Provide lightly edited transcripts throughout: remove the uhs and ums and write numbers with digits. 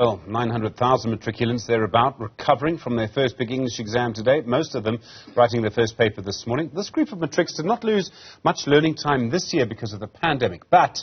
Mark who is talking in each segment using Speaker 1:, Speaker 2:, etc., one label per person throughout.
Speaker 1: Well, 900,000 matriculants thereabout recovering from their first big English exam today, most of them writing their first paper this morning. This group of matrics did not lose much learning time this year because of the pandemic, but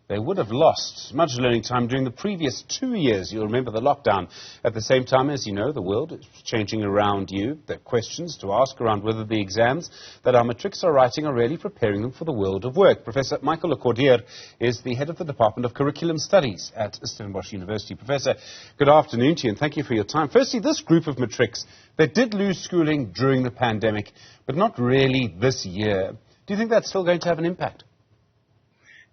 Speaker 1: they would have lost much learning time during the previous 2 years. You'll remember the lockdown. At the same time, as you know, the world is changing around you. There are questions to ask around whether the exams that our matrics are writing are really preparing them for the world of work. Professor Micheal Le Cordeur is the head of the Department of Curriculum Studies at Stellenbosch University. Professor, good afternoon to you and thank you for your time. Firstly, this group of matrics, they did lose schooling during the pandemic, but not really this year. Do you think that's still going to have an impact?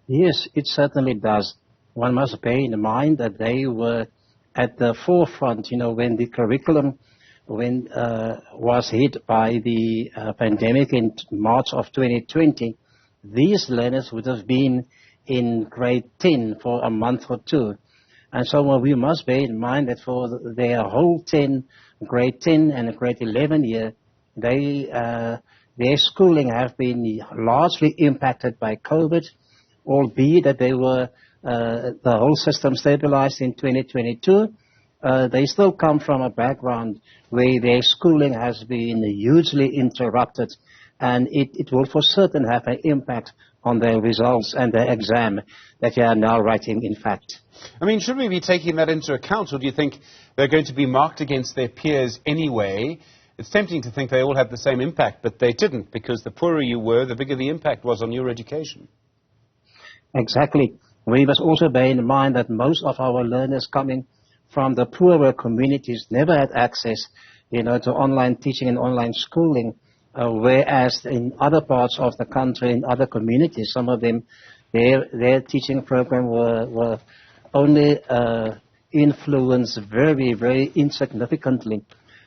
Speaker 2: Yes, it certainly does. One must bear in mind that they were at the forefront, when the curriculum was hit by the pandemic in March of 2020. These learners would have been in grade 10 for a month or two. And so we must bear in mind that for their whole grade 10 and grade 11 year, their schooling have been largely impacted by COVID, albeit that they were the whole system stabilized in 2022, they still come from a background where their schooling has been hugely interrupted, and it will for certain have an impact on their results and their exam that they are now writing, in fact.
Speaker 1: I mean, should we be taking that into account, or do you think they're going to be marked against their peers anyway? It's tempting to think they all had the same impact, but they didn't, because the poorer you were, the bigger the impact was on your education.
Speaker 2: Exactly. We must also bear in mind that most of our learners coming from the poorer communities never had access, to online teaching and online schooling, whereas in other parts of the country, in other communities, some of them, their teaching program were only influenced very, very insignificantly.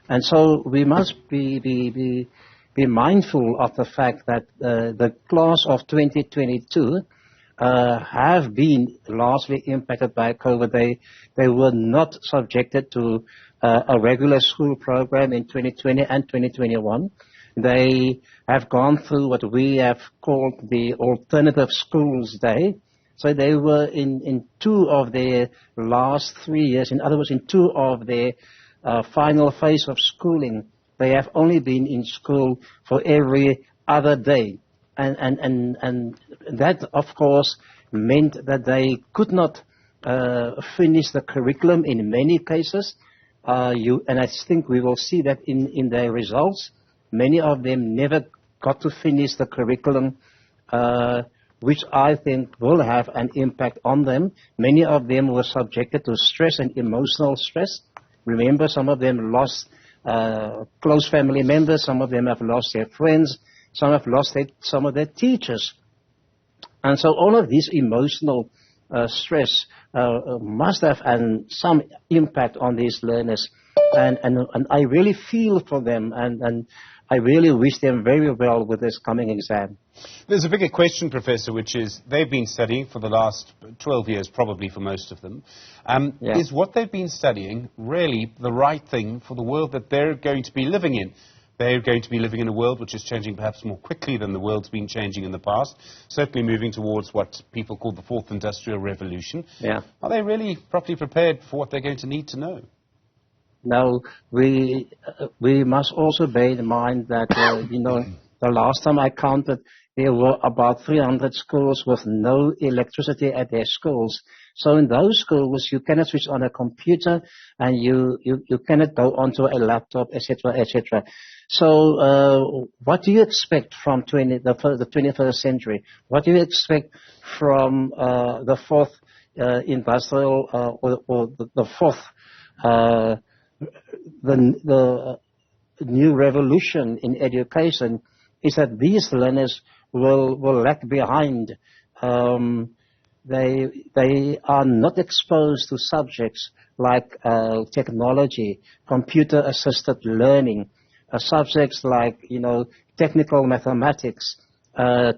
Speaker 2: And so we must be mindful of the fact that the class of 2022 have been largely impacted by COVID. They were not subjected to a regular school program in 2020 and 2021. They have gone through what we have called the Alternative Schools Day. So they were in 2 of their last 3 years, in other words, in 2 of their final phase of schooling, they have only been in school for every other day. And that, of course, meant that they could not finish the curriculum in many cases. And I think we will see that in their results. Many of them never got to finish the curriculum, which I think will have an impact on them. Many of them were subjected to stress and emotional stress. Remember, some of them lost close family members. Some of them have lost their friends. Some have lost some of their teachers. And so all of this emotional stress must have some impact on these learners. And I really feel for them, and I really wish them very well with this coming exam.
Speaker 1: There's a bigger question, Professor, which is they've been studying for the last 12 years, probably for most of them. Is what they've been studying really the right thing for the world that they're going to be living in? They're going to be living in a world which is changing perhaps more quickly than the world's been changing in the past, certainly moving towards what people call the Fourth Industrial Revolution. Yeah. Are they really properly prepared for what they're going to need to know?
Speaker 2: Now, we must also bear in mind that, the last time I counted, there were about 300 schools with no electricity at their schools. So in those schools, you cannot switch on a computer and you cannot go onto a laptop, etc., etc. So what do you expect from the 21st century? What do you expect from the fourth industrial or the fourth the new revolution in education? Is that these learners will lag behind. They are not exposed to subjects like technology, computer-assisted learning, subjects like, technical mathematics,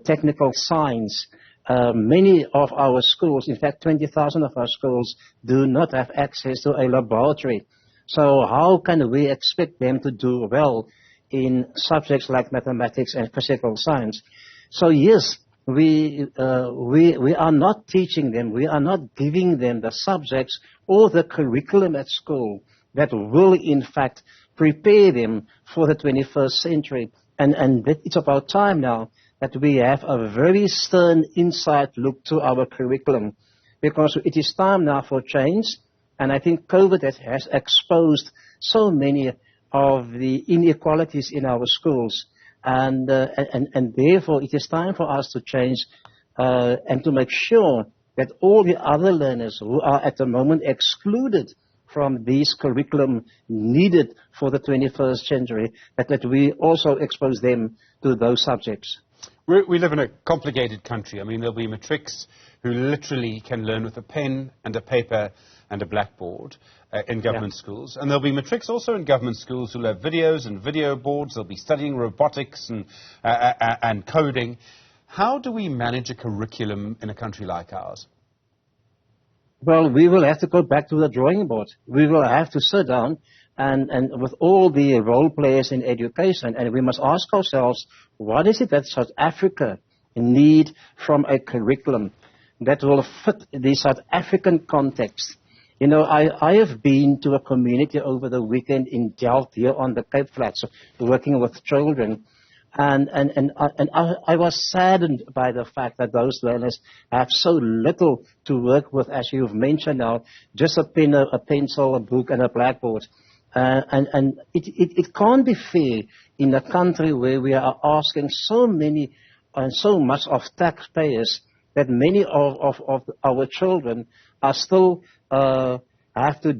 Speaker 2: technical science. Many of our schools, in fact 20,000 of our schools, do not have access to a laboratory. So how can we expect them to do well in subjects like mathematics and physical science? So yes, we are not teaching them, we are not giving them the subjects or the curriculum at school that will in fact prepare them for the 21st century. And it's about time now that we have a very stern inside look to our curriculum, because it is time now for change. And I think COVID has exposed so many of the inequalities in our schools. And therefore, it is time for us to change and to make sure that all the other learners who are at the moment excluded from these curriculum needed for the 21st century, that we also expose them to those subjects.
Speaker 1: We live in a complicated country. I mean, there'll be matrics who literally can learn with a pen and a paper and a blackboard in government schools. And there'll be matrics also in government schools who'll have videos and video boards. They'll be studying robotics and coding. How do we manage a curriculum in a country like ours?
Speaker 2: Well, we will have to go back to the drawing board. We will have to sit down and with all the role players in education, and we must ask ourselves, what is it that South Africa need from a curriculum that will fit the South African context? You know, I have been to a community over the weekend in Delft here on the Cape Flats, working with children. And I was saddened by the fact that those learners have so little to work with, as you've mentioned now, just a pen, a pencil, a book, and a blackboard. And it can't be fair in a country where we are asking so many and so much of taxpayers that many of our children are still have to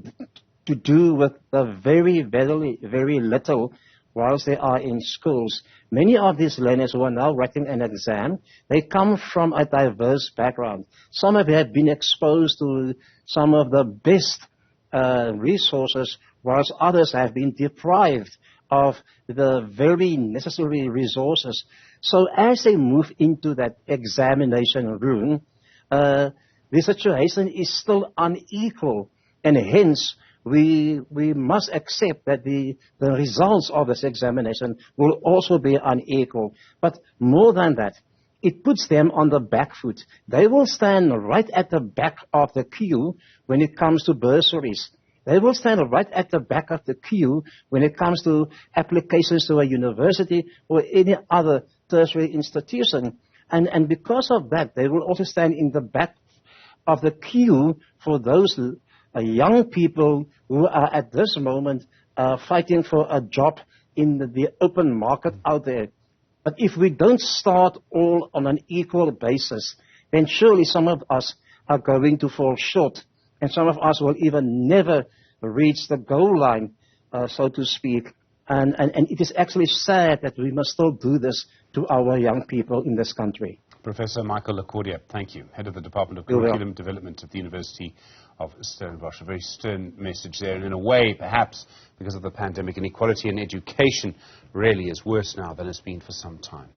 Speaker 2: do with the very little whilst they are in schools. Many of these learners who are now writing an exam, they come from a diverse background. Some of them have been exposed to some of the best resources, whilst others have been deprived of the very necessary resources. So as they move into that examination room, the situation is still unequal, and hence we must accept that the results of this examination will also be unequal. But more than that, it puts them on the back foot. They will stand right at the back of the queue when it comes to bursaries. They will stand right at the back of the queue when it comes to applications to a university or any other tertiary institution. And because of that, they will also stand in the back of the queue for those young people who are at this moment fighting for a job in the open market out there. But if we don't start all on an equal basis, then surely some of us are going to fall short, and some of us will even never reach the goal line, so to speak. And it is actually sad that we must still do this to our young people in this country.
Speaker 1: Professor Micheal Le Cordeur, thank you. Head of the Department of Curriculum Development at the University of Stellenbosch. A very stern message there, and in a way, perhaps, because of the pandemic, inequality in education really is worse now than it's been for some time.